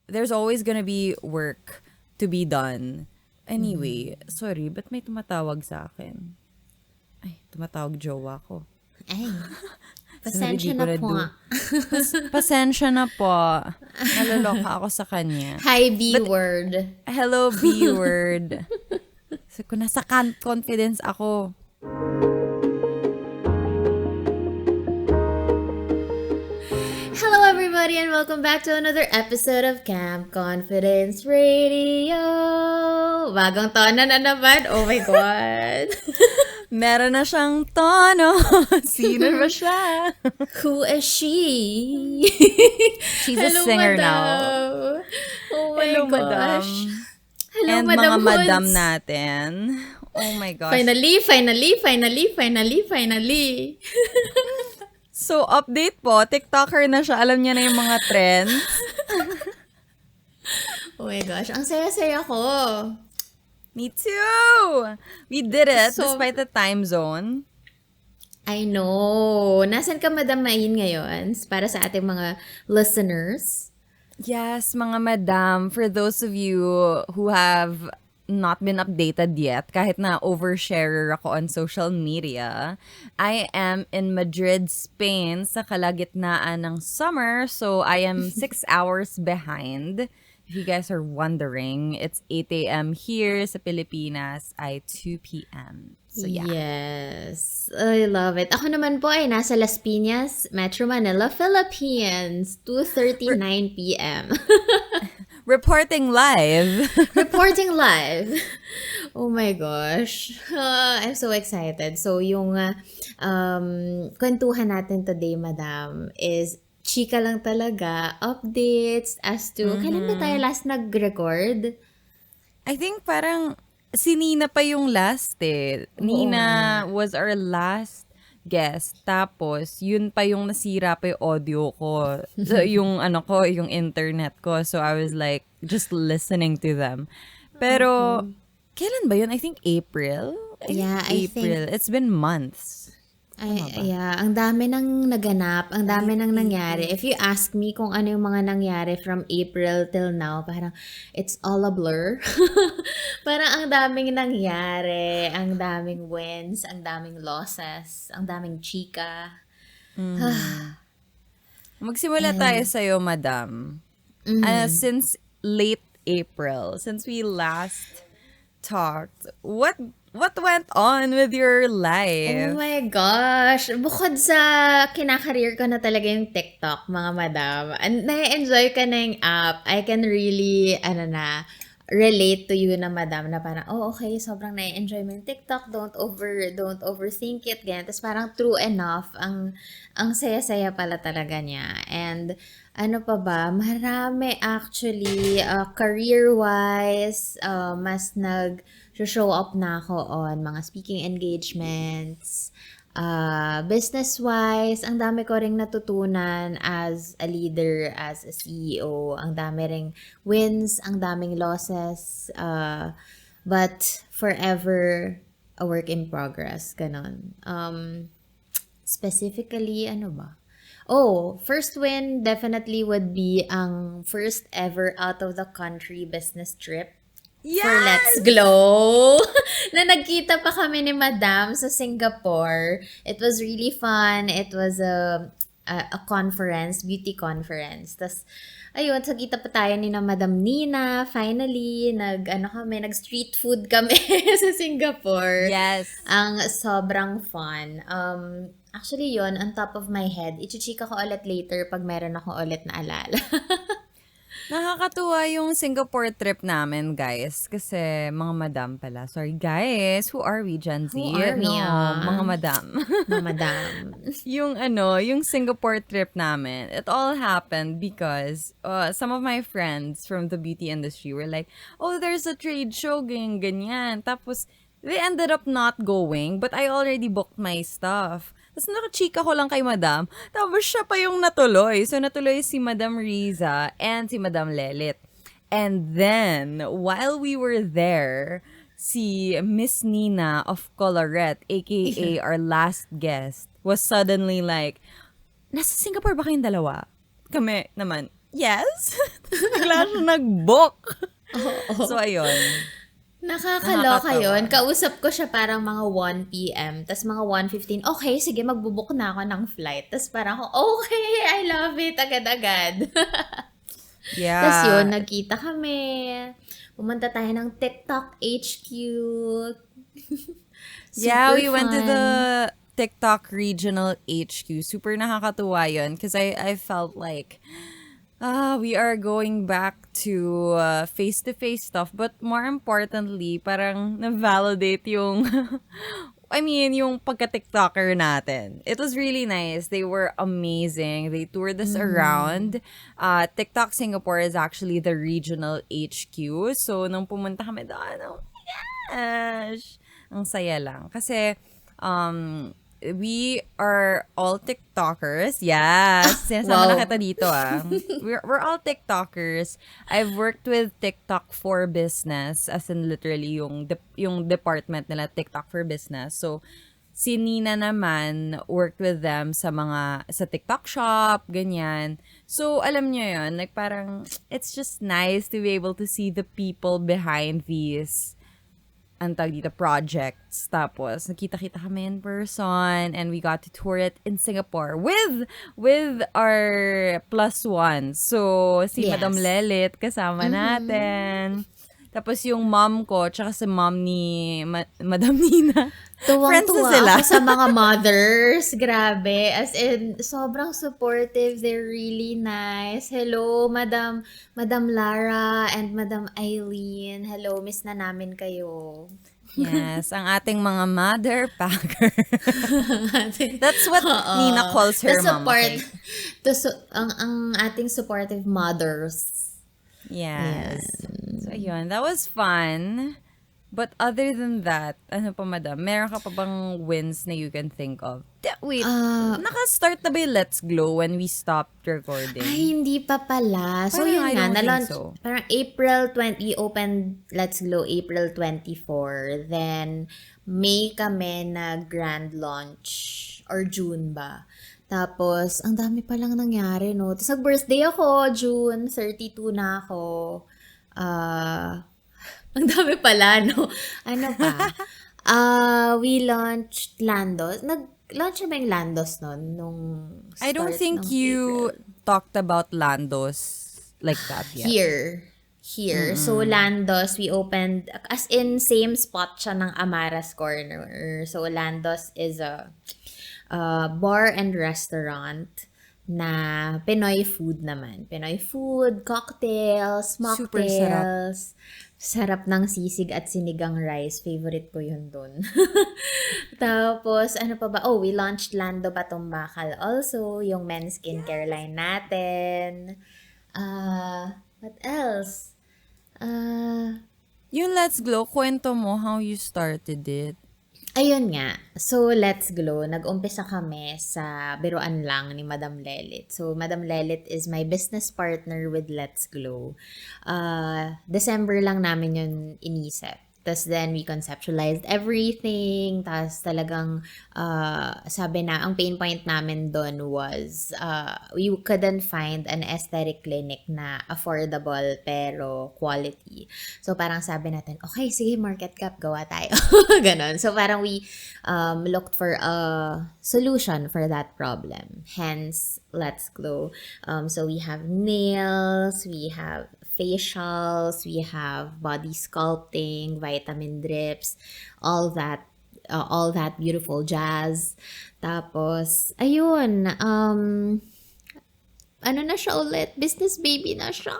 there's always gonna be work to be done. Anyway, sorry, ba't may tumatawag sa akin? Ay, tumatawag jowa ko. Ay, Sorry, pasensya di ko na po. Pasensya na po. Naloloka ako sa kanya. Hi, B-word. Hello, B-word. So, kung nasa confidence ako. Hello, everybody, and welcome back to another episode of Camp Confidence Radio. Bagong tono na naman. Oh my God. Meron na siyang tono. Sino ba siya? Who is she? She's a singer madam. now. Oh my Hello, gosh. madam. Hello, And Madam mga madam Hoods. natin. Oh my gosh. Finally. So, update po. TikToker na siya. Alam niya na yung mga trends. Oh my gosh, ang saya-saya ko. Me too! We did it So- despite the time zone. I know. Nasaan ka, Madam Main, ngayon? Para sa ating mga listeners. Yes, mga madam, for those of you who have not been updated yet, kahit na oversharer ako on social media, I am in Madrid, Spain, sa kalagitnaan ng summer, so I am 6 hours behind. If you guys are wondering, it's 8 a.m. here sa Pilipinas, ay 2 p.m. So yeah. Yes. I love it. Ako naman po ay nasa Las Piñas, Metro Manila, Philippines. 2:39 p.m. Reporting live. Reporting live. Oh my gosh. I'm so excited. So, yung kwentuhan natin today, Madam, is chika lang talaga. Updates as to, kailan ba tayo last nag-record? I think parang si Nina pa yung last eh. Nina was our last guest. Tapos, yun pa yung nasira pa yung audio ko. So, yung yung internet ko. So, I was like, just listening to them. Pero, kailan ba yun? I think April? I April. It's been months. Yeah, ang dami nang naganap, ang dami nang nangyari. If you ask me kung ano yung mga nangyari from April till now, parang it's all a blur. Parang ang daming nangyari, ang daming wins, ang daming losses, ang daming chika. Magsimula tayo sa'yo, madam. Since late April, since we last talked, what went on with your life? Oh my gosh! Bukod sa kinakareer ko na talaga yung TikTok, mga madam, na-enjoy ka na yung app. I can really, relate to you na madam na parang, okay, sobrang na-enjoy mo yung TikTok, don't overthink it, ganyan. Tapos parang true enough, ang saya-saya pala talaga niya. And ano pa ba, marami actually, career-wise, mas show up na ako on mga speaking engagements, business-wise, ang dami ko ring natutunan as a leader, as a CEO. Ang dami ring wins, ang daming losses, but forever a work in progress. Ganon. Specifically, ano ba? First win definitely would be ang first ever out of the country business trip. Yes! For Let's Glow. Na nagkita pa kami ni Madam sa Singapore. It was really fun. It was a conference, beauty conference. Tapos, ayun, sagita pa tayo ni na Madam Nina. Finally, nag-street food kami sa Singapore. Yes. Ang sobrang fun. Actually, yon on top of my head. Ichichika ko ulit later pag meron ako ulit na alala. Nakakatuwa yung Singapore trip namin, guys. Kasi mga madam pala. Sorry, guys. Who are we, Gen Z? Who are we, Mga madam. Mga madam. yung Singapore trip namin, it all happened because some of my friends from the beauty industry were like, there's a trade show, ganyan. Tapos, they ended up not going, but I already booked my stuff. Tapos nakachika ko lang kay Madam. Tapos siya pa yung natuloy. So natuloy si Madam Rizza and si Madam Lelit. And then, while we were there, si Miss Nina of Coloret, aka our last guest, was suddenly like, nasa Singapore ba kayong dalawa? Kami naman, yes? Bigla siya nag-book. Oo. So, ayun. Nakakaloka yun. Nakakatawa. Kausap ko siya parang mga 1 p.m. Tapos mga 1:15, okay, sige, magbubook na ako ng flight. Tapos parang ako, okay, I love it, agad-agad. Tapos yun, Yeah. nagkita kami. Pumunta tayo ng TikTok HQ. Yeah, Super we went to fun. the TikTok regional HQ. Super nakakatuwa yun because I felt like we are going back to face-to-face stuff. But more importantly, parang na-validate yung I mean, yung pagka-TikToker natin. It was really nice. They were amazing. They toured us Mhm. around. TikTok Singapore is actually the regional HQ. So, nung pumunta kami doon, oh my gosh! Ang saya lang. Kasi, we are all TikTokers. Yes, sinasama na Wow. kita dito ah. We're all TikTokers. I've worked with TikTok for Business, as in literally yung department nila, TikTok for Business. So, si Nina naman worked with them sa TikTok shop, ganyan. So, alam niyo yun, like parang, it's just nice to be able to see the people behind these antag dito projects. Tapos, nakita-kita kami in person and we got to tour it in Singapore with our plus one. So, si Madam Yes. Lelit kasama Mhm. natin. Tapos yung mom ko, tsaka si mom ni Madam Nina. Friends na Tuwang-tuwa sila. ako sa mga mothers. Grabe. As in, sobrang supportive. They're really nice. Hello, Madam Lara and Madam Eileen. Hello, miss na namin kayo. Yes, ang ating mga mother packer. Ating- That's what Oo. Nina calls The her mom, support, okay? ang ating supportive mothers. Yes. So, Ayan. ayun. That was fun. But other than that, ano pa madam? Meron ka pa bang wins na you can think of? Wait, Ah, naka-start na ba yung Let's Glow when we stopped Ay, recording? hindi pa pala. So, Parang yun I nga, don't think na-launch, so. parang April 20, we opened Let's Glow April 24. Then, May kami na grand launch. Or June ba? Tapos, ang dami palang nangyari, no? Tapos, nag-birthday ako, June 32 na ako. Ang dami pala, no? Ano pa? We launched Landos. Nag-launch na ba yung Landos nun? Nung I don't start think ng you April. talked about Landos like that yet. Here. So, Mm-mm. Landos, we opened, as in, same spot siya ng Amaras Corner. So, Landos is a bar and restaurant na Pinoy food naman. Pinoy food, cocktails, Super sarap. mocktails, sarap ng sisig at sinigang rice. Favorite ko yun dun. Tapos, ano pa ba? Oh, we launched Lando Batumbakal also, yung men's skincare line natin. What else? Yung Let's Glow, kwento mo how you started it. Ayun nga. So, Let's Glow. Nag-umpisa kami sa biruan lang ni Madam Lelit. So, Madam Lelit is my business partner with Let's Glow. December lang namin yun inisip. Tapos then, we conceptualized everything. Tapos talagang, sabi na, ang pain point namin doon was, we couldn't find an aesthetic clinic na affordable pero quality. So, parang sabi natin, okay, sige, market cap, gawa tayo. Ganon. So, parang we looked for a solution for that problem. Hence, Let's Glow. So, we have nails, we have facials, we have body sculpting, vitamin drips, all that beautiful jazz. Tapos, ayun, ano na siya ulit? Business baby na siya.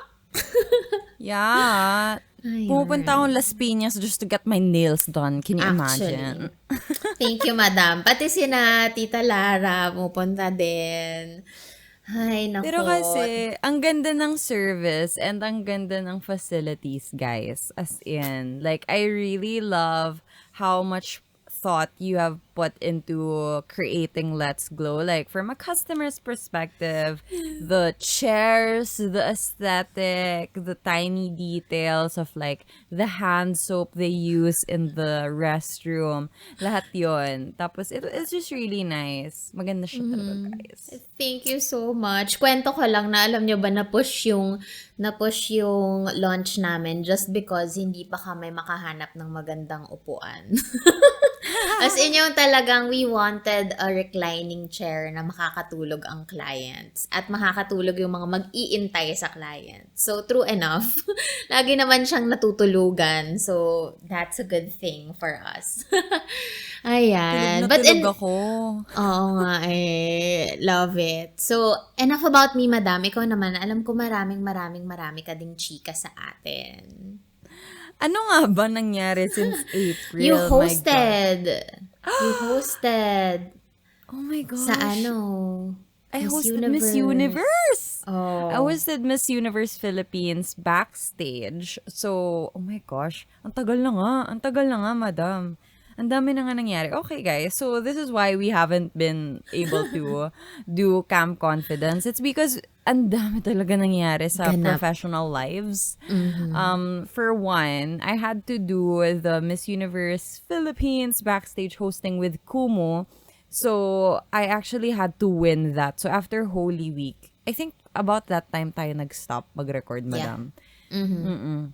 Yeah. Pumupunta akong Ayun. Las Piñas just to get my nails done. Can you Actually. imagine? Thank you, madam. Pati sina Tita Lara, pupunta din. Ay, Pero nako. kasi, ang ganda ng service and ang ganda ng facilities, guys. As in, like, I really love how much thought you have put into creating Let's Glow? Like from a customer's perspective, the chairs, the aesthetic, the tiny details of like the hand soap they use in the restroom. Lahat yun. Tapos it's just really nice. Maganda siya talaga, guys. Thank you so much. Kwento ko lang na alam nyo ba na-push yung launch namin just because hindi pa kami makahanap ng magandang upuan. As in yung talagang we wanted a reclining chair na makakatulog ang clients at makakatulog yung mga mag-iintay sa clients. So, true enough. Lagi naman siyang natutulugan. So, that's a good thing for us. Ayan. Tulog na tulog ako. Oo nga eh. Love it. So, enough about me, madam. Ikaw naman, alam ko marami ka ding chika sa atin. Ano nga ba nangyari since April? You My God. hosted. You hosted. Oh my gosh. Sa ano? I hosted Miss Universe. Oh. I hosted Miss Universe Philippines backstage. So, oh my gosh. Ang tagal na nga, madam. Ang dami na nga nangyari. Okay, guys. So, this is why we haven't been able to do Camp Confidence. It's because ang dami talaga nangyari sa professional lives. For one, I had to do the Miss Universe Philippines backstage hosting with Kumu. So, I actually had to win that. So, after Holy Week, I think about that time tayo nag-stop mag-record, madam. Yeah.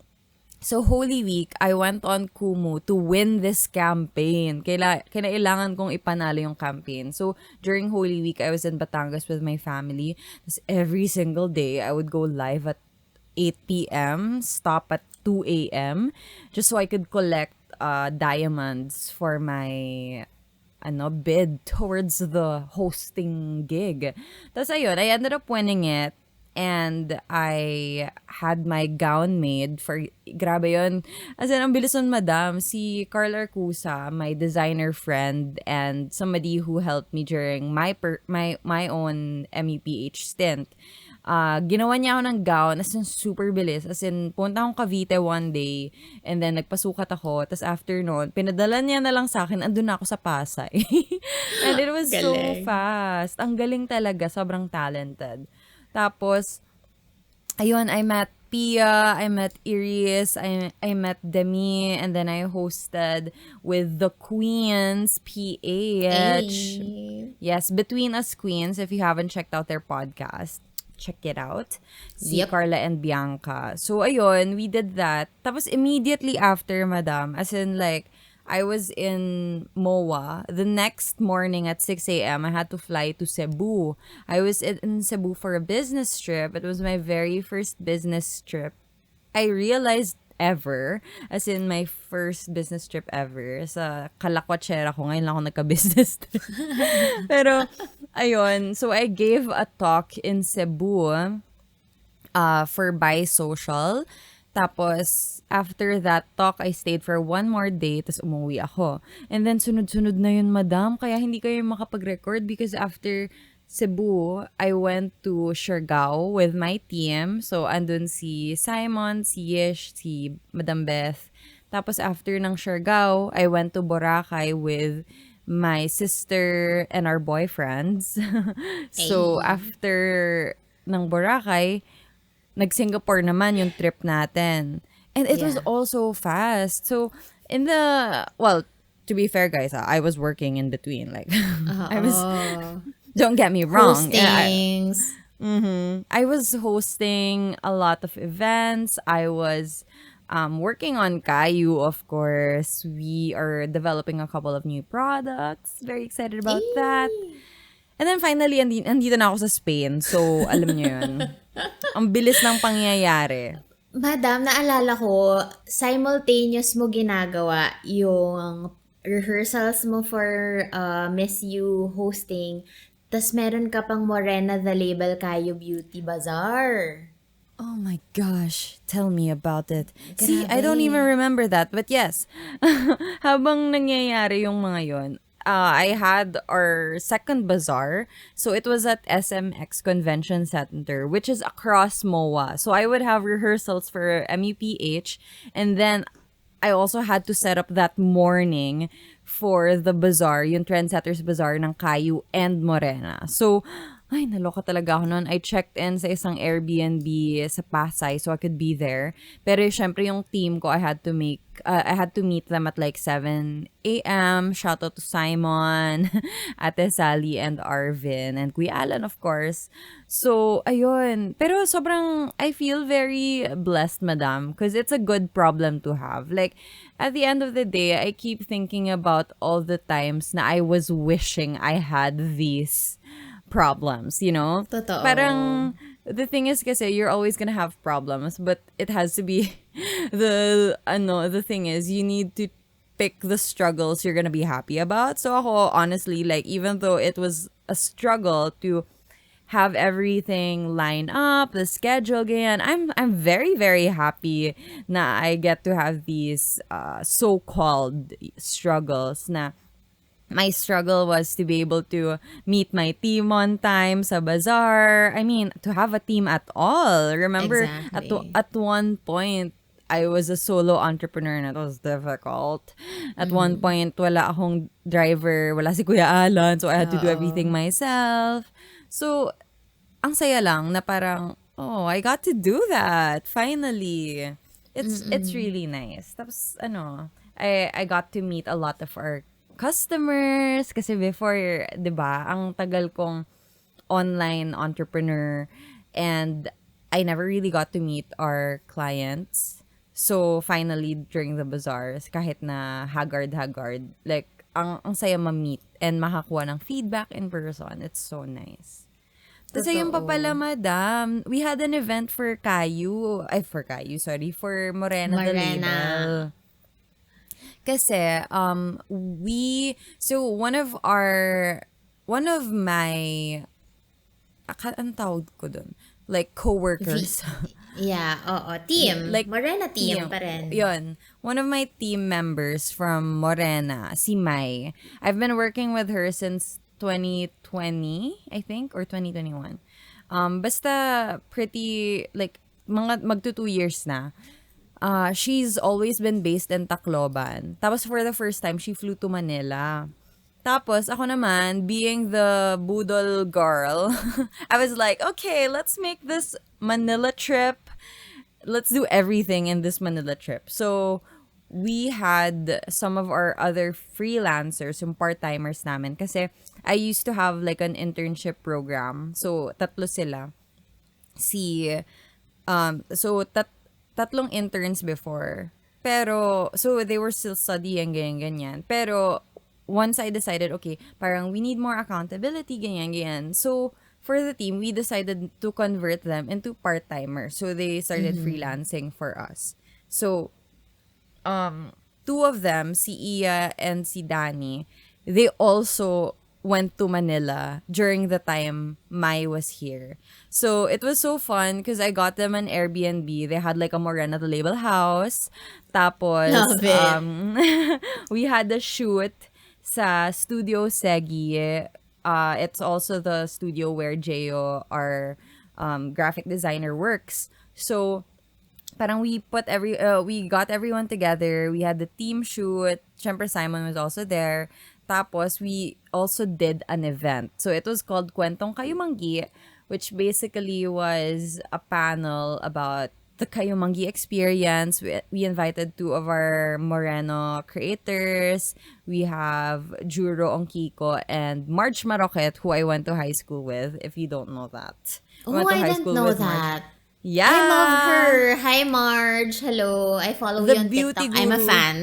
So, Holy Week, I went on Kumu to win this campaign. Kailangan kong ipanalo yung campaign. So, during Holy Week, I was in Batangas with my family. Tapos, every single day, I would go live at 8 p.m., stop at 2 a.m., just so I could collect diamonds for my bid towards the hosting gig. Tapos, ayun, I ended up winning it. And I had my gown made for, grabe yun. As in, ang bilis nun, madam. Si Carl Arcusa, my designer friend, and somebody who helped me during my own MEPH stint. Ginawa niya ako ng gown, as in, super bilis. As in, punta akong Cavite one day, and then nagpasukat ako. Tapos after nun, pinadala niya na lang sa akin, andun na ako sa Pasay. And it was so fast. Ang galing talaga, sobrang talented. Tapos, ayun, I met Pia, I met Iris, I met Demi, and then I hosted with the Queens PH. Hey. Yes, Between Us Queens, if you haven't checked out their podcast, check it out. Si Carla and Bianca. So, ayun, we did that. Tapos, immediately after, madam, as in like, I was in MOA. The next morning at 6 a.m., I had to fly to Cebu. I was in Cebu for a business trip. It was my very first business trip. I realized ever, as in my first business trip ever. Sa Kalakwatsera ko, ngayon lang ako nagka-business trip. Pero, ayun. So, I gave a talk in Cebu for Buy Social. Tapos, after that talk, I stayed for one more day, tapos umuwi ako. And then, sunod-sunod na yun, madam. Kaya hindi kayo makapag-record because after Cebu, I went to Siargao with my team. So, andun si Simon, si Yish, si Madam Beth. Tapos, after ng Siargao, I went to Boracay with my sister and our boyfriends. So, after ng Boracay, nag-Singapore naman yung trip natin. And it was also fast. So, to be fair, guys, I was working in between. Like, don't get me wrong. Hostings. I was hosting a lot of events. I was working on Caillou, of course. We are developing a couple of new products. Very excited about that. And then finally, andito na ako sa Spain. So, alam niyo yun. Ang bilis ng pangyayari. Madam, naalala ko, simultaneous mo ginagawa yung rehearsals mo for Miss You hosting, tas meron ka pang Morena the Label Caillou Beauty Bazaar. Oh my gosh, tell me about it. See, Grabe. I don't even remember that. But yes, habang nangyayari yung mga yon, I had our second bazaar. So it was at SMX Convention Center, which is across MOA. So I would have rehearsals for MEPH. And then I also had to set up that morning for the bazaar, yung Trendsetters Bazaar ng Caillou and Morena. So, ay, naloka talaga ako noon. I checked in sa isang Airbnb sa Pasay so I could be there. Pero syempre yung team ko, I had to meet them at like 7 a.m. Shout out to Simon, Ate Sally, and Arvin, and Kuya Alan, of course. So, ayun. Pero sobrang, I feel very blessed, madam, because it's a good problem to have. Like, at the end of the day, I keep thinking about all the times na I was wishing I had these problems, you know? Totoo. Parang, the thing is kasi, you're always gonna have problems, but it has to be, the thing is, you need to pick the struggles you're gonna be happy about. So ako, honestly, like, even though it was a struggle to have everything line up, the schedule ganyan, I'm very, very happy na I get to have these so-called struggles na my struggle was to be able to meet my team on time sa bazaar. I mean, to have a team at all. Remember, Exactly. at one point, I was a solo entrepreneur and it was difficult. At one point, wala akong driver, wala si Kuya Alan, so I had to do everything Oo. myself. So, ang saya lang na parang, oh, I got to do that, finally. It's really nice. Tapos, I got to meet a lot of our customers kasi before, 'di ba, ang tagal kong online entrepreneur and I never really got to meet our clients. So finally during the bazaars, kahit na haggard, like ang saya ma-meet and makakuha ng feedback in person. It's so nice. Tapos ayun pa pala, Totoo. madam, we had an event for for Morena the Morena. Label. Kasi, one of my, ang tawag ko dun? Like, V. coworkers. Yeah, oo. Team. Like, Morena team team. pa rin. Yun. One of my team members from Morena, si Mai. I've been working with her since 2020, I think, or 2021. Basta pretty, like, mga magto 2 years na. She's always been based in Tacloban. Tapos for the first time, she flew to Manila. Tapos ako naman, being the budol girl, I was like, okay, let's make this Manila trip. Let's do everything in this Manila trip. So, we had some of our other freelancers, yung part-timers namin. Kasi I used to have like an internship program. So, tatlo sila. Si, so, tatlong interns before. Pero, so they were still studying, ganyan. Pero, once I decided, okay, parang we need more accountability, ganyan. So, for the team, we decided to convert them into part-timers. So, they started freelancing for us. So, two of them, si Iya and si Danny, they also went to Manila during the time Mai was here. So it was so fun because I got them an Airbnb. They had like a Morena the Label house. Tapos, Love it. we had a shoot sa Studio Segi. It's also the studio where Jeyo, our graphic designer, works. So, parang we got everyone together. We had the team shoot. Syempre Simon was also there. Tapos we also did an event. So it was called Kwentong Kayumanggi, which basically was a panel about the Kayumanggi experience. We invited two of our Moreno creators. We have Juro Ongkiko and Marge Maroquet, who I went to high school with, if you don't know that. I Oh, went to I high didn't school know with Marge. that. I love Yeah! her. Hi, Marge. Hello. I follow The you on beauty TikTok. I'm a guru. fan.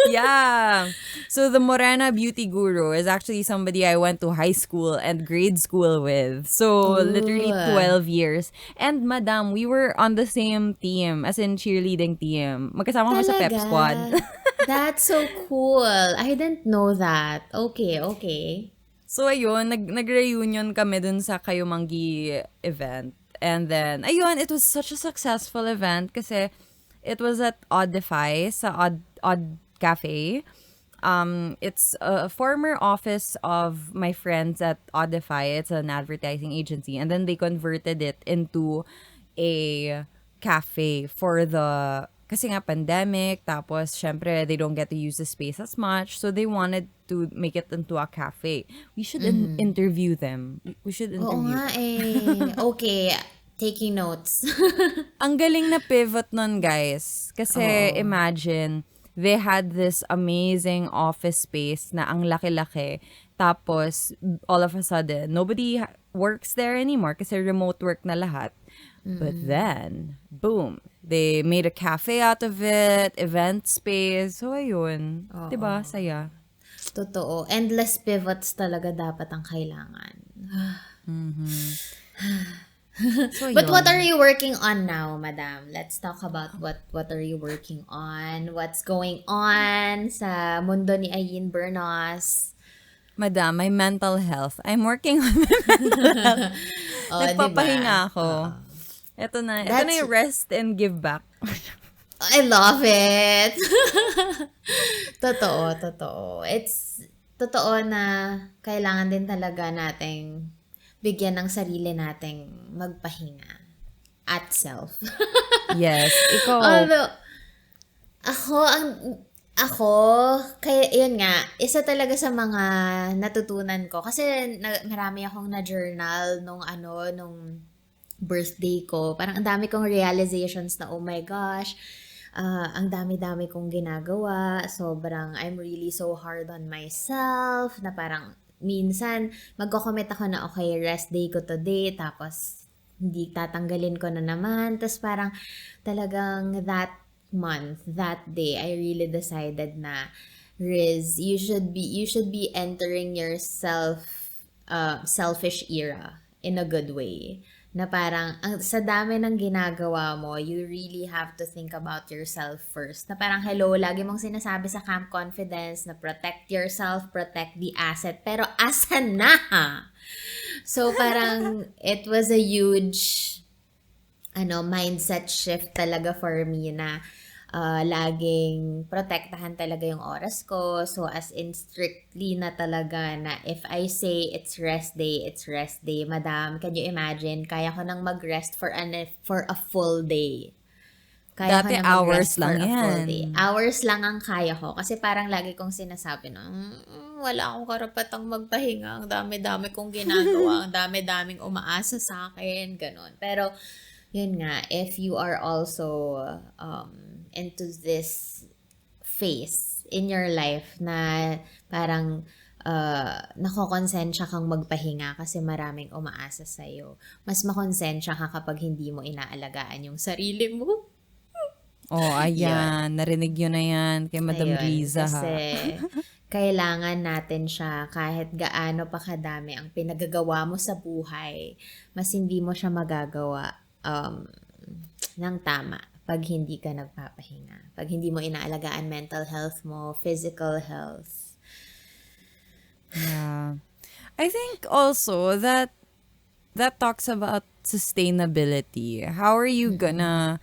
Yeah. So the Morena beauty guru is actually somebody I went to high school and grade school with. So literally Ooh. 12 years. And madam, we were on the same team, as in cheerleading team. Magkasama kami sa pep Talaga? squad. That's so cool. I didn't know that. Okay, okay. So ayun, nag-reunion kami dun sa Kayumanggi event. And then, ayun, it was such a successful event kasi it was at Oddify, sa Odd Cafe. It's a former office of my friends at Oddify. It's an advertising agency. And then they converted it into a cafe for the kasi nga pandemic, tapos syempre they don't get to use the space as much, so they wanted to make it into a cafe. We should interview them. We should Oo interview nga them. eh. Okay, taking notes. Ang galing na pivot nun, guys. Kasi Oo. imagine, they had this amazing office space na ang laki-laki. Tapos, all of a sudden, nobody works there anymore kasi remote work na lahat. But then, boom, they made a cafe out of it, event space. So, ayun. Diba? Saya. Totoo. Endless pivots talaga dapat ang kailangan. So, But what yun. are you working on now, madam? Let's talk about what are you working on? What's going on sa mundo ni Ayin Bernos? Madam, my mental health. I'm working on my mental health. Oh, Nagpapahinga diba? ako. Ito na That's- yung rest and give back. I love it. Totoo. It's totoo na kailangan din talaga nating bigyan ng sarili nating magpahinga at self. Yes, ikaw. Although, ako, kaya yun nga, isa talaga sa mga natutunan ko. Kasi marami akong na-journal nung birthday ko. Parang ang dami kong realizations na, oh my gosh, ang dami-dami kong ginagawa. Sobrang, I'm really so hard on myself, na parang, minsan, magko-commit ako na, okay, rest day ko today, tapos, hindi tatanggalin ko na naman. Tapos parang, talagang that month, that day, I really decided na, Riz, you should be entering your selfish era in a good way. Na parang, sa dami ng ginagawa mo, you really have to think about yourself first. Na parang, hello, lagi mong sinasabi sa Camp Confidence na protect yourself, protect the asset. Pero asan na? So, parang, it was a huge, mindset shift talaga for me na, laging protektahan talaga yung oras ko. So, as in strictly na talaga na if I say it's rest day, madam. Can you imagine? Kaya ko nang mag-rest for a full day. Kaya Dati ko na hours mag-rest lang for a full yan. day. Hours lang ang kaya ko. Kasi parang lagi kong sinasabi na, wala akong karapatang magpahinga. Ang dami-dami kong ginagawa. Ang dami-daming umaasa sa akin. Ganon. Pero, yun nga, if you are also into this phase in your life na parang nakokonsensya kang magpahinga kasi maraming umaasa sa'yo, mas makonsensya ka kapag hindi mo inaalagaan yung sarili mo. Oh, ayan. Narinig yun na yan kay Madam Rizza. Kasi kailangan natin siya kahit gaano pa kadami ang pinagagawa mo sa buhay, mas hindi mo siya magagawa ng tama pag hindi ka nagpapahinga. Pag hindi mo inaalagaan mental health mo, physical health. Yeah. I think also that talks about sustainability. How are you gonna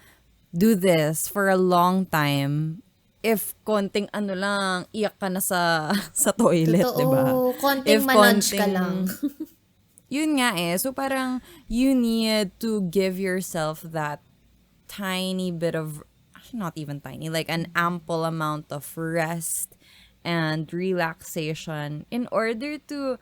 do this for a long time if konting iyak ka na sa toilet, Totoo, diba? konting manage ka lang. Yun nga eh. So parang you need to give yourself that tiny bit of, actually not even tiny, like an ample amount of rest and relaxation in order to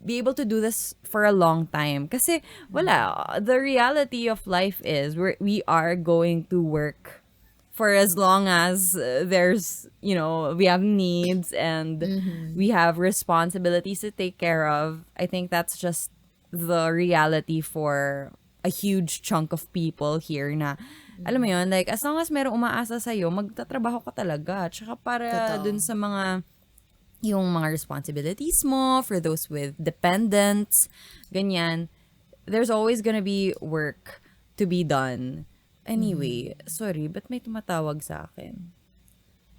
be able to do this for a long time. Kasi the reality of life is we are going to work for as long as there's, we have needs and we have responsibilities to take care of. I think that's just the reality for a huge chunk of people here na, alam mo yun, like, as long as merong umaasa sa'yo, magtatrabaho ka talaga. Tsaka para Totoo. dun sa yung mga responsibilities mo, for those with dependents, ganyan, there's always gonna be work to be done. Anyway, sorry, ba't may tumatawag sa akin?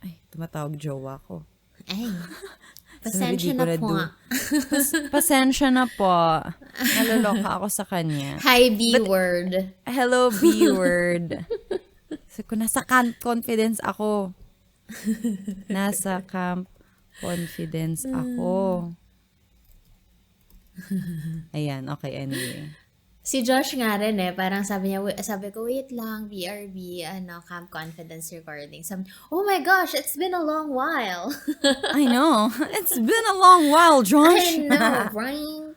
Ay, tumatawag jowa ko. Ay, Sorry, pasensya di ko na po. Pasensya na po. Naloloka ako sa kanya. Hi, B-word. Hello, B-word. So, kung nasa camp confidence ako. Nasa camp confidence ako. Ayan, okay, anyway. Si Josh nga rin eh, parang sabi niya, sabi ko, wait lang, BRB, Camp Confidence Recording. Sabi, oh my gosh, it's been a long while. I know. It's been a long while, I Josh. know, right?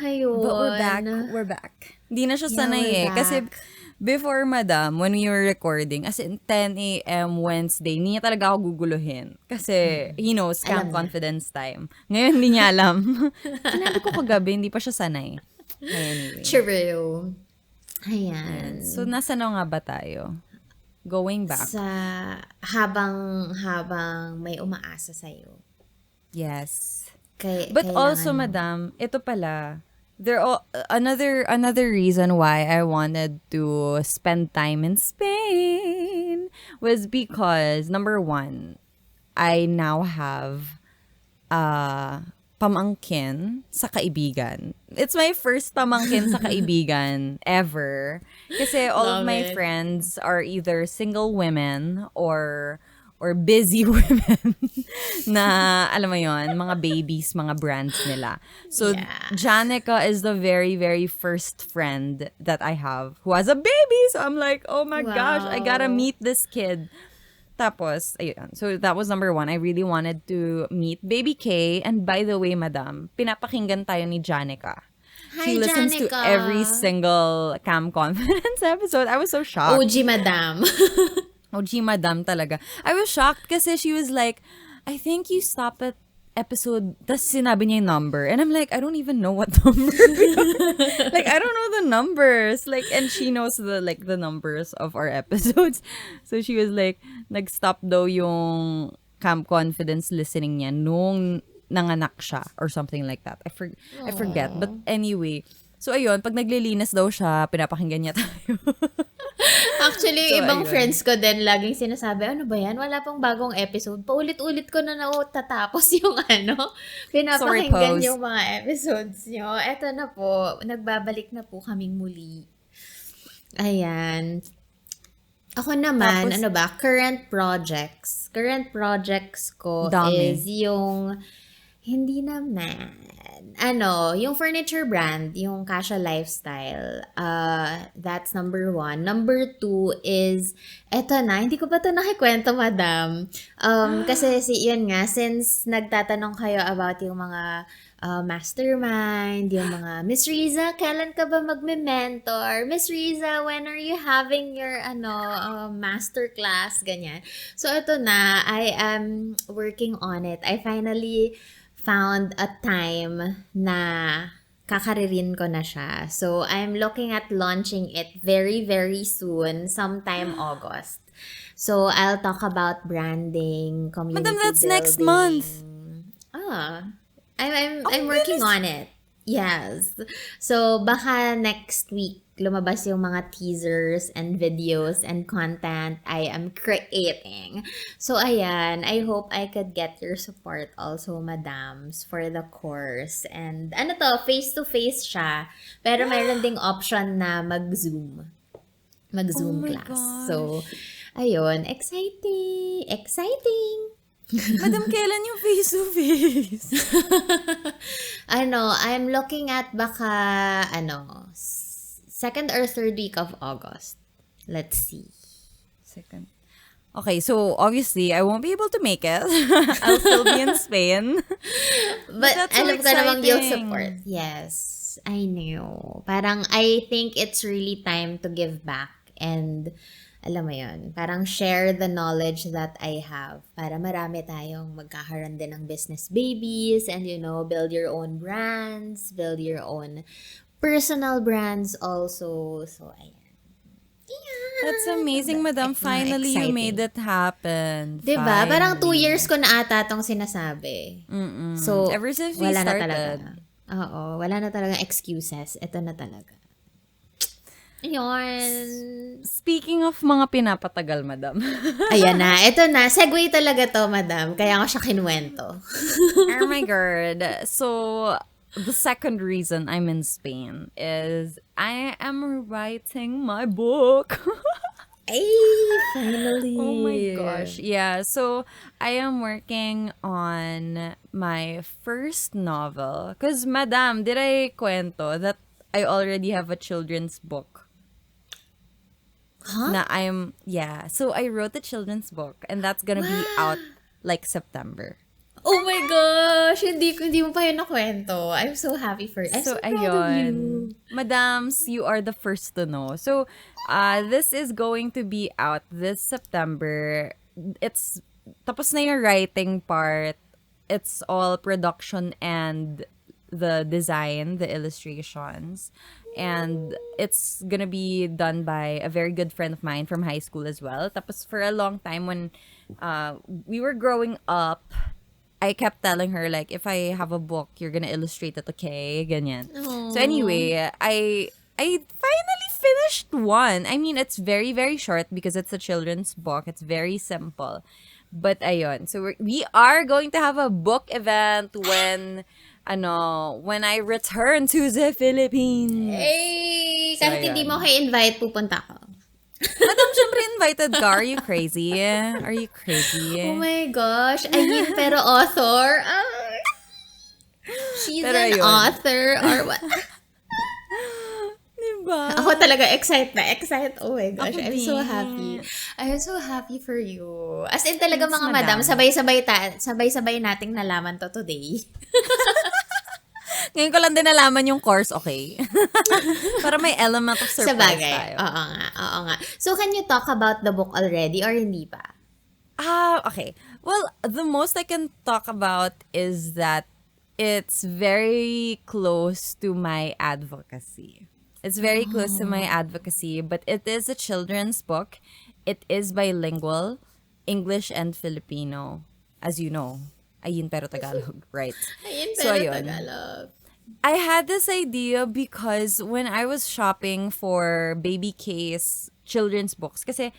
But we're back. Ayun. We're back. Hindi na siya Yeah, sanay we're eh. Kasi back. before, madam, when we were recording, as in 10 a.m. Wednesday, hindi niya talaga ako guguluhin. Kasi he knows, Alam camp niya. confidence time. Ngayon, hindi niya alam. Sinabi ko kagabi, hindi pa siya sanay. Anyway. True. Ayan. Ayan. So, nasa na nga ba tayo? Going back. Sa habang may umaasa sa'yo. Yes. Kailangan But also, mo. madam, ito pala, another reason why I wanted to spend time in Spain was because number one, I now have pamangkin sa kaibigan. It's my first pamangkin sa kaibigan ever. Kasi all of Love my it. friends are either single women or busy women na, alam mo yon, mga babies, mga brands nila. So, Yeah. Janica is the very, very first friend that I have who has a baby. So, I'm like, oh my gosh, I gotta Wow. meet this kid. Tapos, ayun. So, that was number one. I really wanted to meet Baby K. And by the way, madam, pinapakinggan tayo ni Janica. Hi, She listens to Janica. every single Cam Confidence episode. I was so shocked. OG Madam. OG madam talaga. I was shocked kasi she was like, I think you stop at episode, tas sinabi niya yung number. And I'm like, I don't even know what number. Like, I don't know the numbers. Like, and she knows the numbers of our episodes. So she was like, nag-stop daw yung Camp Confidence listening niya nung nanganak siya or something like that. I forget. But anyway, so ayun, pag naglilinis daw siya, pinapakinggan niya tayo. Actually, So, ibang ayun. friends ko din laging sinasabi, ano ba yan? Wala pang bagong episode. Paulit-ulit ko na tatapos yung pinapakinggan pose. yung mga episodes nyo. Eto na po, nagbabalik na po kaming muli. Ayan. Ako naman, Tapos- current projects. Current projects ko Dami. is yung, hindi naman, yung furniture brand, yung Kasha Lifestyle. That's number one. Number two is, eto na, hindi ko pa ito nakikwento, madam. Kasi yun nga, since nagtatanong kayo about yung mga mastermind, yung mga, Miss Rizza, kailan ka ba magme-mentor? Miss Rizza, when are you having your masterclass? Ganyan. So, ito na, I am working on it. I finally found a time na kakaririn ko na siya. So, I'm looking at launching it very, very soon, sometime August. So, I'll talk about branding, community Madam, that's building. next month. I'm working on it. Yes. So, baka next week lumabas yung mga teasers and videos and content I am creating. So, ayan. I hope I could get your support also, madams, for the course. And face-to-face siya. Pero mayroon ding option na mag-Zoom. Mag-Zoom Oh my class. gosh. So, ayun. Exciting! Exciting! Madam, kailan yung face-to-face? I'm looking at baka, second or third week of August. Let's see. Second. Okay, so obviously, I won't be able to make it. I'll still be in Spain. But that's so alam ko namang you'll exciting. support. Yes, I know. Parang, I think it's really time to give back. And, alam mo yun, parang share the knowledge that I have para marami tayong magkakaroon din ng business babies and, build your own brands, build your own personal brands also. So, ayan. That's amazing, madam. Finally, you exciting. made it happen. Diba? Parang 2 Finally. years ko na ata itong sinasabi. So, Ever since we wala na started. talaga. Oo, wala na talaga excuses. Ito na talaga. Ayun. Speaking of mga pinapatagal, madam. Ayan na. Ito na. Segue talaga to, madam. Kaya ko siya kinuwento. Oh my God. So, the second reason I'm in Spain is I am writing my book. Ay, finally. Oh my gosh. Yeah. So I am working on my first novel. Because, madam, did I kwento that I already have a children's book. Huh? So I wrote a children's book and that's gonna be out Wow! like September. Oh my gosh! Hindi mo pa yun nakwento. I'm so happy for you. I'm So so proud of ayun, you. madams, you are the first to know. So this is going to be out this September. It's tapos na yung writing part. It's all production and the design, the illustrations. And it's gonna be done by a very good friend of mine from high school as well. Tapos for a long time when we were growing up, I kept telling her like, if I have a book, you're gonna illustrate it, okay? Ganyan. So Oh. anyway, I finally finished one. I mean, it's very very short because it's a children's book. It's very simple. But ayun. So we are going to have a book event when I return to the Philippines. Eh, So kahit hindi mo ayun. kayo invite, pupunta ako. Madam, syempre invited ka. Are you crazy? Are you Oh crazy? my gosh. Ayun, pero author. Ah, she's Pero an ayun. author or what? Diba? Ako talaga excited na excited. Oh my gosh, Ako I'm so happy. din. I'm so happy for you. As in talaga Thanks, mga madam, madam. sabay-sabay nating nalaman to today. Ngayon ko lang din nalaman yung course, okay? Para may element of Sa surprise bagay. tayo. Oo nga, oo nga. So, can you talk about the book already or hindi pa? Okay. Well, the most I can talk about is that it's very close to my advocacy. It's very close to my Oh. advocacy, but it is a children's book. It is bilingual, English and Filipino, as you know. Ayun pero Tagalog, right? Ayun, So pero ayun. Tagalog. I had this idea because when I was shopping for baby case children's books, kasi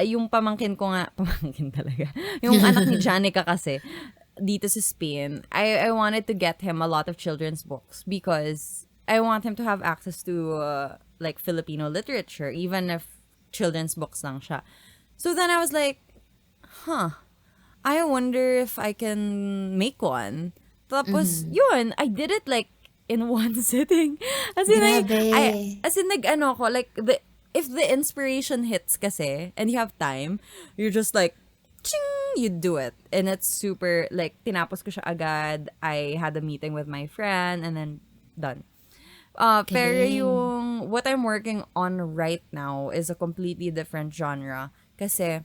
yung pamangkin ko nga, pamangkin talaga, yung anak ni Janica kasi, dito sa Spain, I wanted to get him a lot of children's books because I want him to have access to like Filipino literature, even if children's books lang siya. So then I was like, I wonder if I can make one. Tapos, yun, I did it like in one sitting. As in, Grabe. as in, nag-ano ko, like, if the inspiration hits kasi, and you have time, you're just like, ching, you do it. And it's super, like, tinapos ko siya agad. I had a meeting with my friend, and then, done. Pero Galing. yung, what I'm working on right now is a completely different genre. Kasi,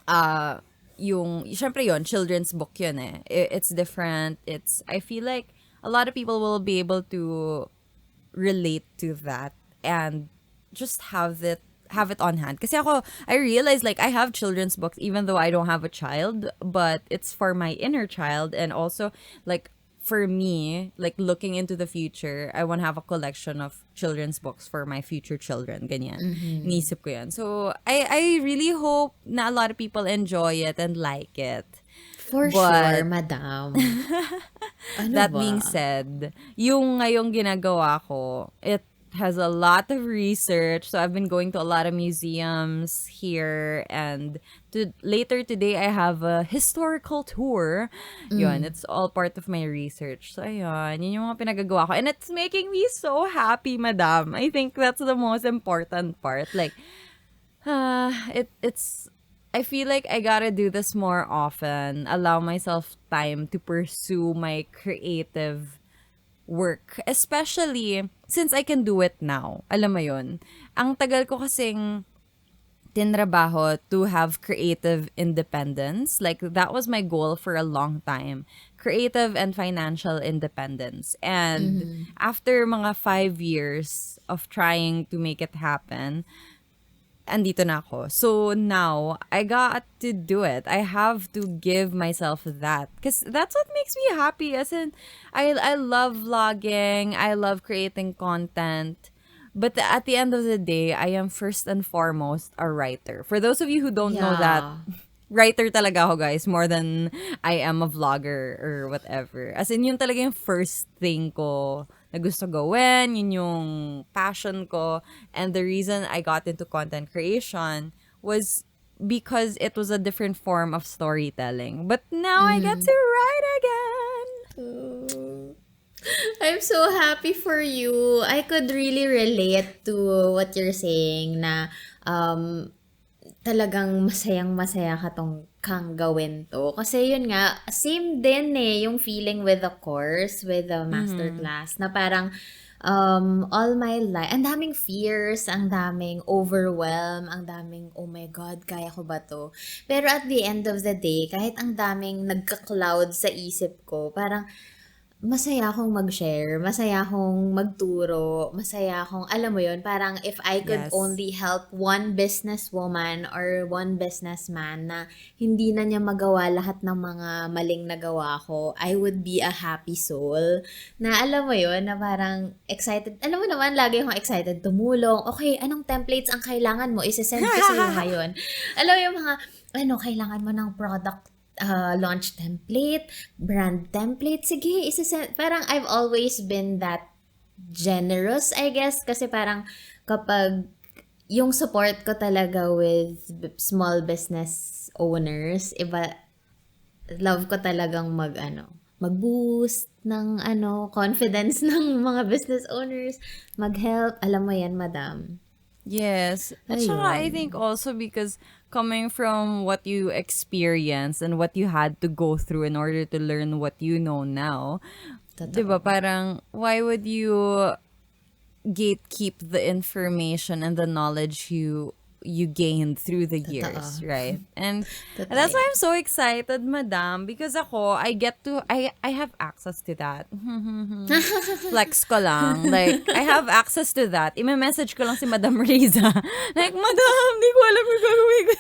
syempre yun, children's book yun eh. It's different. I feel like a lot of people will be able to relate to that and just have it on hand. Kasi ako, I realize like I have children's books even though I don't have a child, but it's for my inner child and also like for me, like looking into the future, I want to have a collection of children's books for my future children. Ganyan. Inisip ko yan. So, I really hope na a lot of people enjoy it and like it. For sure, But madam. Ano that ba? being said, yung ngayong ginagawa ko, it has a lot of research. So I've been going to a lot of museums here and later today I have a historical tour. Yun, it's all part of my research. So ayun, yun yung mga pinagagawa ko. And it's making me so happy, madam. I think that's the most important part. Like, it's I feel like I gotta do this more often. Allow myself time to pursue my creative work. Especially since I can do it now. Alam mo yun? Ang tagal ko kasing tinrabaho to have creative independence. Like, that was my goal for a long time. Creative and financial independence. And after mga 5 years of trying to make it happen, andito na ako. So now, I got to do it. I have to give myself that. Because that's what makes me happy. As in, I love vlogging. I love creating content. But at the end of the day, I am first and foremost a writer. For those of you who don't know that, Yeah. writer talaga ako, guys, more than I am a vlogger or whatever. As in, yun talaga yung first thing ko na gusto gawin, yun yung passion ko. And the reason I got into content creation was because it was a different form of storytelling. But now I get to write again. Mm. I'm so happy for you. I could really relate to what you're saying na um, talagang masayang-masaya ka kang gawin to. Kasi yun nga, same din yung feeling with the course, with the Mm-hmm. masterclass, na parang all my life, ang daming fears, ang daming overwhelm, ang daming, oh my God, kaya ko ba to? Pero at the end of the day, kahit ang daming nagka-cloud sa isip ko, parang masaya akong mag-share, masaya akong magturo, masaya akong, alam mo yun, parang if I could Yes. only help one businesswoman or one businessman na hindi na niya magawa lahat ng mga maling nagawa ko, I would be a happy soul. Na alam mo yun, na parang excited. Alam mo naman, lagi akong excited tumulong. Okay, anong templates ang kailangan mo? Isesend ko sa'yo ngayon. Alam mo yung mga, kailangan mo ng product launch template, brand template, sige, parang I've always been that generous, I guess, kasi parang kapag yung support ko talaga with small business owners, iba, love ko talagang mag-boost ng confidence ng mga business owners, mag-help, alam mo yan, madam. Yes. At saka I think Ayun. also because coming from what you experienced and what you had to go through in order to learn what you know now, 'di ba Totoo. parang why would you gatekeep the information and the knowledge you gained through the Totoo. years, right? And Totoo that's why yan. I'm so excited, madam, because ako I have access to that. Flex ko lang. Like, I have access to that. I-message ko lang si Madam Rizza. Like, Madam, di ko alam yung gagawin ko.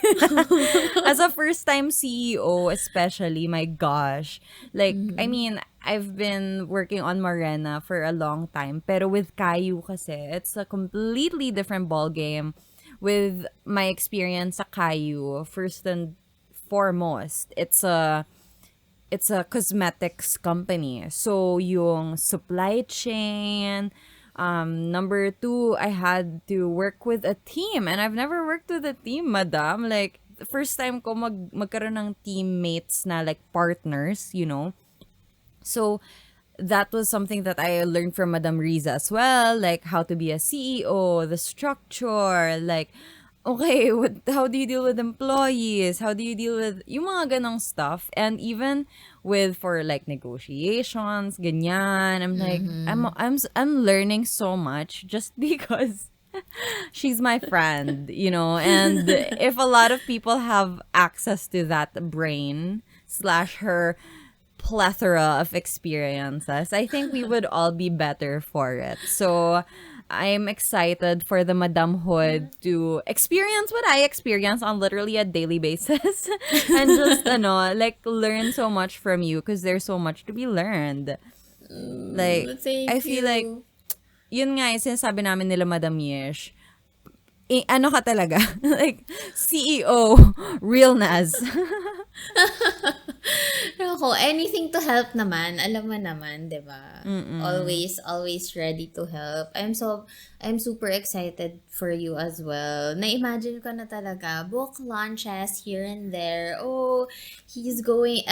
As a first-time CEO, especially, my gosh. Like, I Mhm. mean, I've been working on Marena for a long time. Pero with Caillou kasi, it's a completely different ball game. With my experience sa Caillou, first and foremost, it's a cosmetics company. So, yung supply chain, number two, I had to work with a team. And I've never worked with a team, madam. Like, the first time ko magkaroon ng teammates na like partners, you know. So, that was something that I learned from Madam Riza as well, like how to be a CEO, the structure, like, okay, how do you deal with employees? How do you deal with yung mga ganong stuff? And even with for like negotiations, ganyan, I'm like, Mhm. I'm learning so much just because she's my friend, you know, and if a lot of people have access to that brain slash her plethora of experiences, I think we would all be better for it. So I'm excited for the Madamhood to experience what I experience on literally a daily basis and just like learn so much from you because there's so much to be learned. Like I Thank feel like you. yun nga yung sinasabi namin nila Madam Yesh. Ano ka talaga? Like CEO, realness. Ako, anything to help naman, alam mo naman, 'di ba? Mm-mm. Always, always ready to help. I'm super excited for you as well. Na-imagine ko na talaga, book launches here and there. Oh, she's going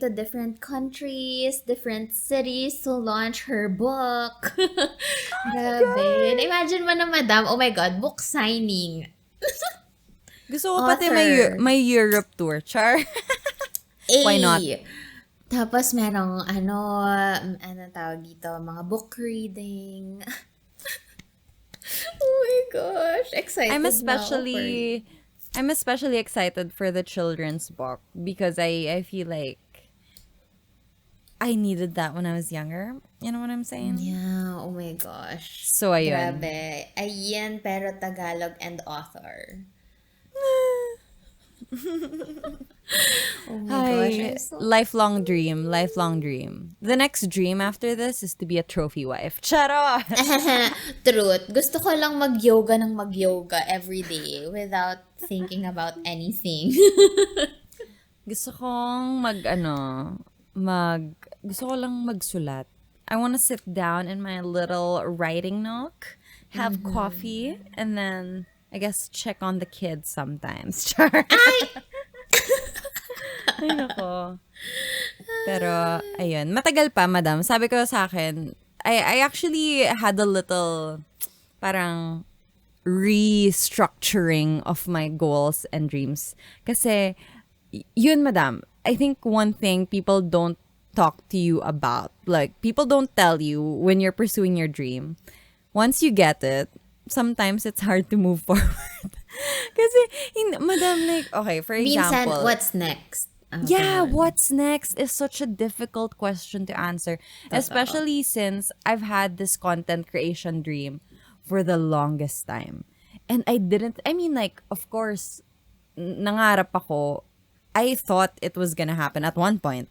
to different countries, different cities to launch her book. Grabe. God. Na-imagine mo na, madam, oh my God, book signing. Gusto ko pati Author. may Europe tour. Char. Why not? A. Tapos merong ano tawag dito, mga book reading. Oh my gosh, I'm excited na ako for you. especially I'm especially excited for the children's book because I feel like I needed that when I was younger. You know what I'm saying? Yeah, oh my gosh. So ayun. Grabe. Ayan, pero Tagalog and author. Oh my gosh, I'm Hi, so... lifelong dream, lifelong dream. The next dream after this is to be a trophy wife. Charot! Truth. Gusto ko lang mag-yoga ng mag-yoga every day without thinking about anything. Gusto kong gusto ko lang magsulat. I want to sit down in my little writing nook, have coffee, and then I guess check on the kids sometimes. Char. Ay! Ay, nako. Pero, ayun. Matagal pa, madam. Sabi ko sa akin, I actually had a little, parang, restructuring of my goals and dreams. Kasi, yun, madam, I think one thing people don't talk to you about, like, people don't tell you when you're pursuing your dream. Once you get it, sometimes it's hard to move forward. Kasi, madam, like, okay, for Minsan, example, what's next? yeah, Ganun. what's next is such a difficult question to answer, Totoo. especially since I've had this content creation dream for the longest time. And I mean, like, of course, nangarap ako. I thought it was gonna happen at one point.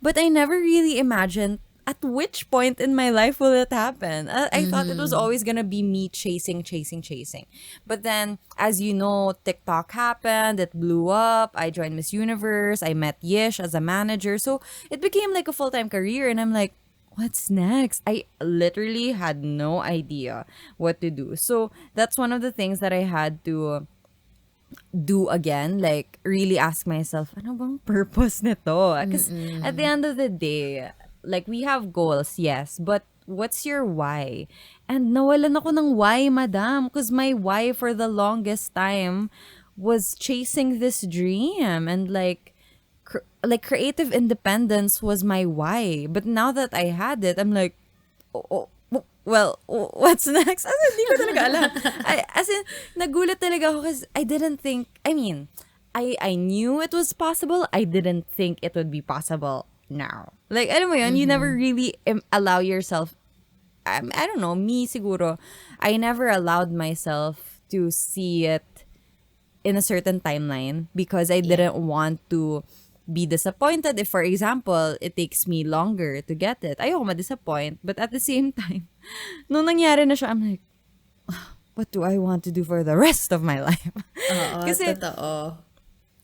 But I never really imagined at which point in my life will it happen. I thought it was always gonna be me chasing, chasing, chasing. But then, as you know, TikTok happened, it blew up, I joined Miss Universe, I met Yish as a manager. So it became like a full-time career and I'm like, what's next? I literally had no idea what to do. So that's one of the things that I had to do again, like really ask myself, ano bang purpose nito? Because at the end of the day, like we have goals, yes, but what's your why? And nawalan ako ng why, madam, because my why for the longest time was chasing this dream and like creative independence was my why. But now that I had it, I'm like, well, what's next? As in, hindi ko talaga alam. As in, nagulat talaga ako because I didn't think, I mean, I knew it was possible. I didn't think it would be possible now. Like, alam mo yun, you never really allow yourself, I don't know, me siguro, I never allowed myself to see it in a certain timeline because I didn't want to be disappointed if, for example, it takes me longer to get it. Ayoko ma-disappoint. But at the same time, nung nangyari na siya, I'm like, what do I want to do for the rest of my life? Oo, Kasi totoo.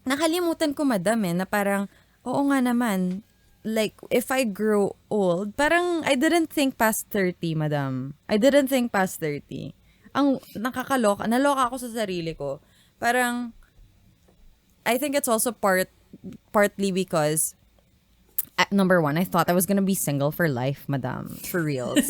nakalimutan ko, madam, na parang, oo nga naman, like, if I grow old, parang I didn't think past 30, madam. I didn't think past 30. Ang naloka ako sa sarili ko. Parang, I think it's also partly because number one, I thought I was gonna be single for life, madam. For reals.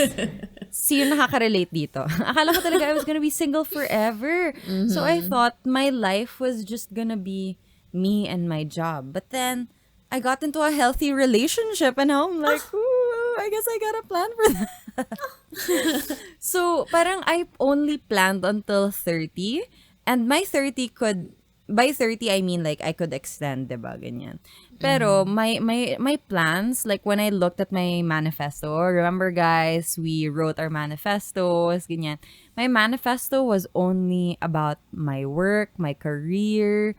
Sino nakaka-relate dito? Akala ko talaga I was gonna be single forever. So I thought my life was just gonna be me and my job. But then, I got into a healthy relationship and now I'm like, ooh, I guess I got a plan for that. So, parang I only planned until 30. And my 30 could, by 30, I mean like I could extend, diba? Ganyan. Pero my plans, like when I looked at my manifesto, remember guys, we wrote our manifestos, ganyan. My manifesto was only about my work, my career.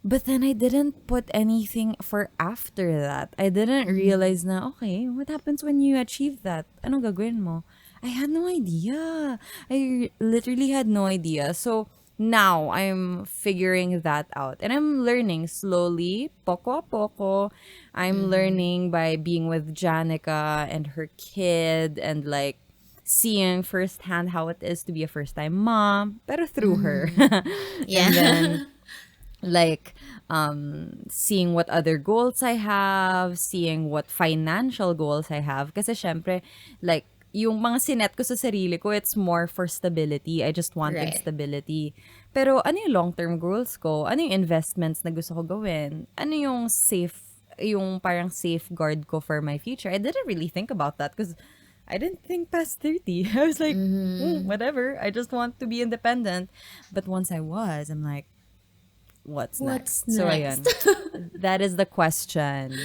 But then I didn't put anything for after that. I didn't realize na, okay, what happens when you achieve that? Anong gagawin mo? I had no idea. I literally had no idea. So, now I'm figuring that out. And I'm learning slowly, poco a poco. I'm learning by being with Janica and her kid and like seeing firsthand how it is to be a first-time mom, pero through her. Yeah. And then like seeing what other goals I have, seeing what financial goals I have. Kasi syempre, like, yung mga sinet ko sa sarili ko, it's more for stability. I just wanted Right. stability. Pero ano yung long-term goals ko? Ano yung investments na gusto ko gawin? Ano yung yung parang safeguard ko for my future? I didn't really think about that because I didn't think past 30. I was like, whatever. I just want to be independent. But once I was, I'm like, what's next? So, ayan. That is the question.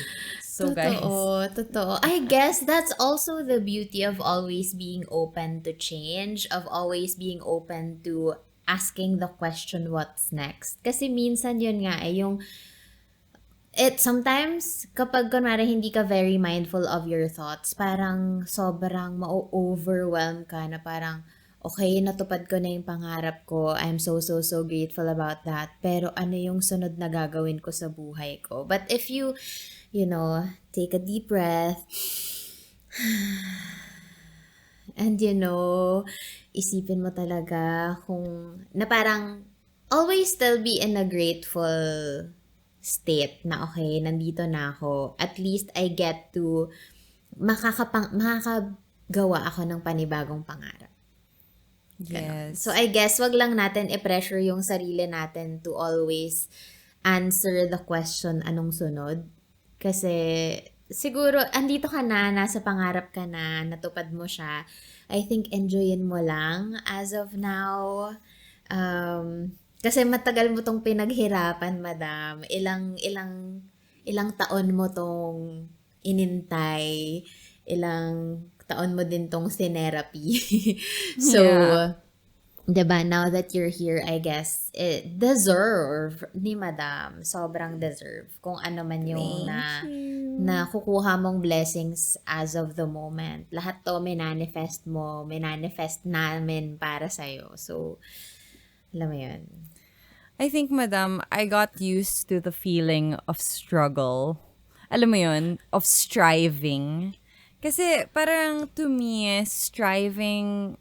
So, guys. Totoo. I guess that's also the beauty of always being open to change, of always being open to asking the question, what's next? Kasi minsan yun nga, yung sometimes, kapag kunwari hindi ka very mindful of your thoughts, parang sobrang ma-overwhelm ka na parang, okay, natupad ko na yung pangarap ko. I'm so grateful about that. Pero ano yung sunod na gagawin ko sa buhay ko? But if you take a deep breath, and isipin mo talaga na parang always still be in a grateful state na okay, nandito na ako. At least I get to makakagawa ako ng panibagong pangarap. Ganon. So Yes. I guess wag lang natin i-pressure yung sarili natin to always answer the question anong sunod. Kasi siguro andito ka na, nasa pangarap ka na, natupad mo siya. I think enjoyin mo lang as of now. Kasi matagal mo tong pinaghirapan, madam. Ilang taon mo tong inintay. Ilang taon mo din tong sinerapy. So, Yeah. 'di ba, now that you're here, I guess, deserve ni madam. Sobrang deserve. Kung ano man yung Thank na you. kukuha mong blessings as of the moment. Lahat to minanifest mo, minanifest namin para sa'yo. So, alam mo yun. I think, madam, I got used to the feeling of struggle. Alam mo yun? Of striving. Kasi parang to me, striving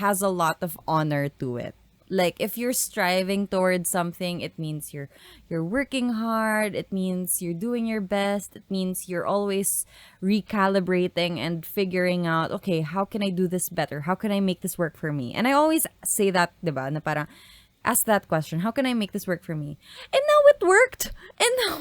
has a lot of honor to it. Like if you're striving towards something, it means you're working hard, it means you're doing your best, it means you're always recalibrating and figuring out, okay, how can I do this better? How can I make this work for me? And I always say that, 'di ba, na parang ask that question, how can I make this work for me? And now it worked. And now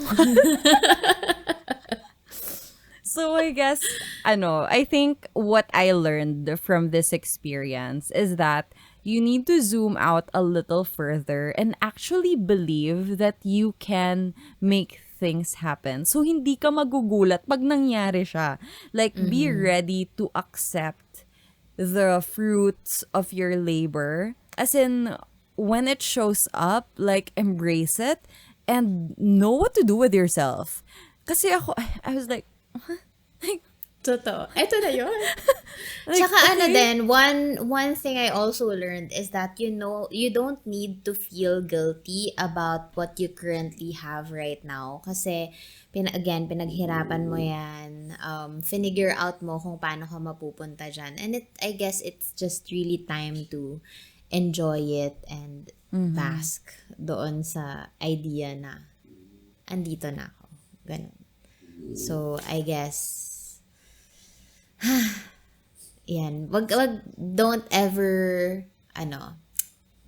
So I guess, I think what I learned from this experience is that you need to zoom out a little further and actually believe that you can make things happen. So hindi ka magugulat pag nangyari siya. Like, be ready to accept the fruits of your labor. As in, when it shows up, like, embrace it and know what to do with yourself. Kasi ako, I was like, like, Totoo. Ito na yun. like, Tsaka ano okay. din, one thing I also learned is that you don't need to feel guilty about what you currently have right now. Kasi, again, pinaghirapan mo yan. Finigure out mo kung paano ka mapupunta dyan. And I guess it's just really time to enjoy it and bask doon sa idea na andito na ako. Ganun. So, I guess, yan. Don't ever,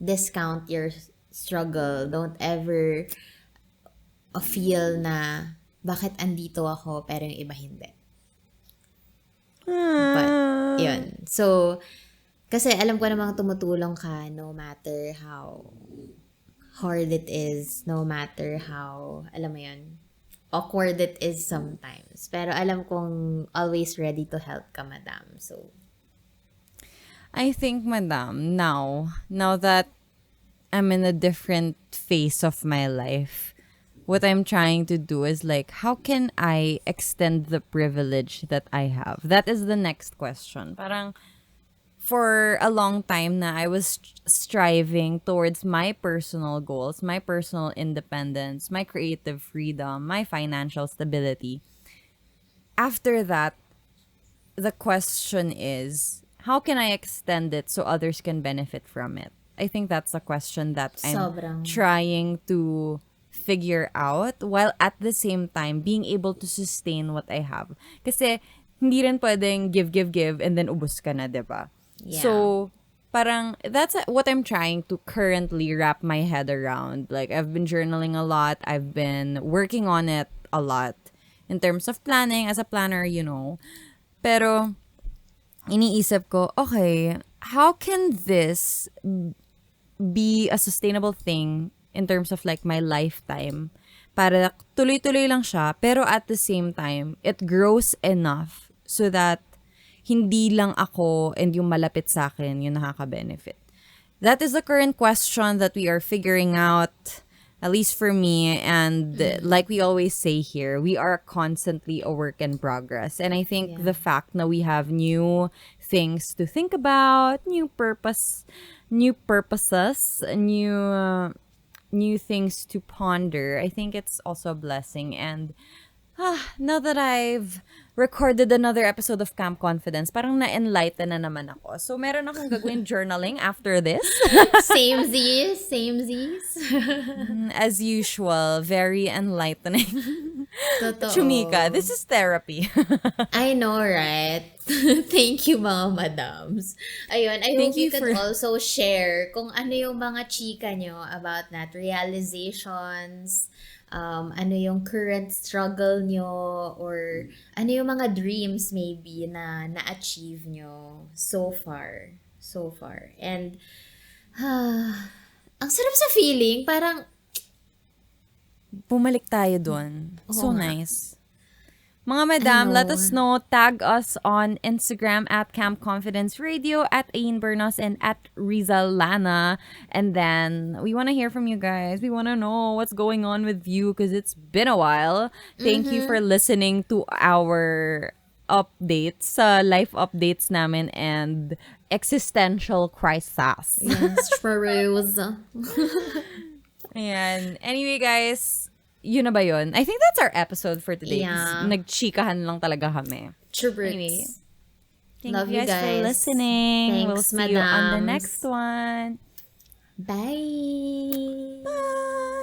discount your struggle. Don't ever feel na, bakit andito ako, pero yung iba hindi. But, yun. So, kasi alam ko namang tumutulong ka no matter how hard it is, no matter how, alam mo yun, awkward it is sometimes. Pero alam kong always ready to help ka, madam. So, I think, madam, now that I'm in a different phase of my life, what I'm trying to do is like, how can I extend the privilege that I have? That is the next question. Parang, for a long time na I was striving towards my personal goals, my personal independence, my creative freedom, my financial stability. After that, the question is, how can I extend it so others can benefit from it? I think that's the question that I'm sobrang, trying to figure out while at the same time being able to sustain what I have. Kasi hindi rin pwedeng give, give, give and then ubos ka na, diba? yeah. So, parang that's what I'm trying to currently wrap my head around. Like, I've been journaling a lot. I've been working on it a lot in terms of planning as a planner, Pero, iniisip ko, okay, how can this be a sustainable thing in terms of like my lifetime? Para tuloy-tuloy lang siya, pero at the same time, it grows enough so that hindi lang ako and yung malapit sa akin yung nakaka-benefit. That is the current question that we are figuring out, at least for me. And like we always say here, we are constantly a work in progress. And I think Yeah. the fact that we have new things to think about, new purposes, new things to ponder, I think it's also a blessing. And Now that I've recorded another episode of Camp Confidence, parang na-enlighten na naman ako. So, meron akong gagawin journaling after this. Samesies. As usual, very enlightening. Chumika, Totoo. this is therapy. I know, right? Thank you, mga madams. Ayun, I Thank hope you you could for... also share kung ano yung mga chika nyo about that, realizations, ano yung current struggle nyo, or ano yung mga dreams maybe na na-achieve nyo so far. So far. And, ang sarap sa feeling, parang, Bumalik tayo dun. oo So nga, nice. Mga I madam, let know. us know. Tag us on Instagram at Camp Confidence Radio, at Bernos, and at Rizza Lana. And then we want to hear from you guys. We want to know what's going on with you because it's been a while. Thank you for listening to our updates, life updates namin, and existential crisis. Yes, Rose. Ayan. Anyway, guys, yun na ba yun? I think that's our episode for today. Yeah. Nagchikahan lang talaga kami. Anyway, Trubricks. thank Love you guys for listening. We'll Thanks, see you on the madams. next one. Bye. Bye.